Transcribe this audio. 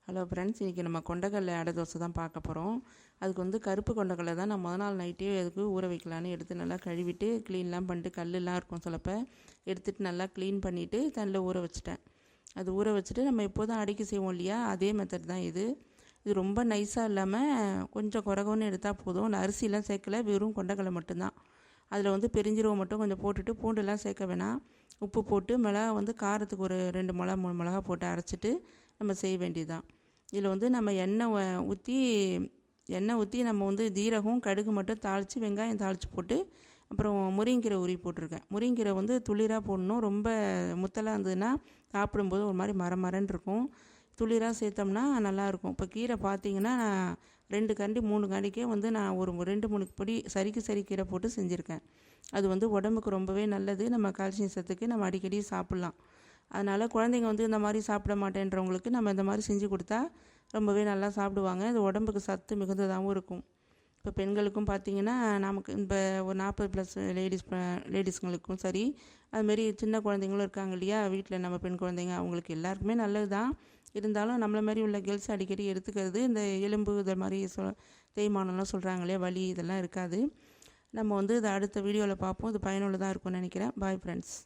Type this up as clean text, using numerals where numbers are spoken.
Hello friends, இன்றைக்கி நம்ம கொண்டக்கடலை அடை தோசை தான் பார்க்க போகிறோம். அதுக்கு வந்து கருப்பு கொண்டக்கடலை தான் நான் முதல் நாள் நைட்டே அதுக்கு ஊற வைக்கலான்னு எடுத்து நல்லா கழுவிட்டு க்ளீன்லாம் பண்ணிட்டு கல்லுலாம் இருக்கும் சிலப்போ எடுத்துகிட்டு நல்லா க்ளீன் பண்ணிவிட்டு தண்ணியில் ஊற வச்சுட்டேன். அது ஊற வச்சுட்டு நம்ம எப்போதும் அடைக்கி செய்வோம் இல்லையா, அதே மெத்தட் தான் இது. இது ரொம்ப நைஸாக இல்லாமல் கொஞ்சம் குறகுன்னு எடுத்தால் போதும். நான் அரிசிலாம் சேர்க்கல, வெறும் கொண்டக்கடலை மட்டும்தான். அதில் வந்து பெருஞ்சீரகம் மட்டும் கொஞ்சம் போட்டுட்டு பூண்டுலாம் சேர்க்க வேணாம். உப்பு போட்டு மிளகா வந்து காரத்துக்கு ஒரு 2 மிளகா 3 மிளகா போட்டு அரைச்சிட்டு நம்ம செய்ய வேண்டியதுதான். இதில் வந்து நம்ம எண்ணெய் ஊற்றி நம்ம வந்து ஜீரகம் கடுகு மட்டும் தாளித்து வெங்காயம் தாளித்து போட்டு அப்புறம் முருங்கீரை உருவி போட்டிருக்கேன். முருங்கீரை வந்து துளிராக போடணும். ரொம்ப முத்தலாக இருந்ததுன்னா சாப்பிடும்போது ஒரு மாதிரி மரன்னு இருக்கும். துளிராக சேர்த்தோம்னா நல்லாயிருக்கும். இப்போ கீரை பார்த்தீங்கன்னா நான் 2 கரண்டி 3 கரண்டிக்கே வந்து நான் ஒரு 2-3 பொடி சரி கீரை போட்டு செஞ்சுருக்கேன். அது வந்து உடம்புக்கு ரொம்பவே நல்லது. நம்ம கால்சியம் சத்துக்கு நம்ம அடிக்கடி சாப்பிட்லாம். அதனால் குழந்தைங்க வந்து இந்த மாதிரி சாப்பிட மாட்டேன்றவங்களுக்கு நம்ம இந்த மாதிரி செஞ்சு கொடுத்தா ரொம்பவே நல்லா சாப்பிடுவாங்க. இது உடம்புக்கு சத்து மிகுந்ததாகவும் இருக்கும். இப்போ பெண்களுக்கும் பார்த்திங்கன்னா நமக்கு இப்போ ஒரு 40+ லேடிஸ்களுக்கும் சரி, அதுமாரி சின்ன குழந்தைங்களும் இருக்காங்க இல்லையா வீட்டில், நம்ம பெண் குழந்தைங்க அவங்களுக்கு எல்லாருக்குமே நல்லது தான். இருந்தாலும் நம்மளை மாதிரி உள்ள கேர்ள்ஸ் அடிக்கடி எடுத்துக்கிறது இந்த எலும்பு இதை மாதிரி தேய்மானம்லாம் சொல்கிறாங்க இல்லையா, வலி இதெல்லாம் இருக்காது. நம்ம வந்து இதை அடுத்த வீடியோவில் பார்ப்போம். இது பயனுள்ளதாக இருக்கும்னு நினைக்கிறேன். Bye friends.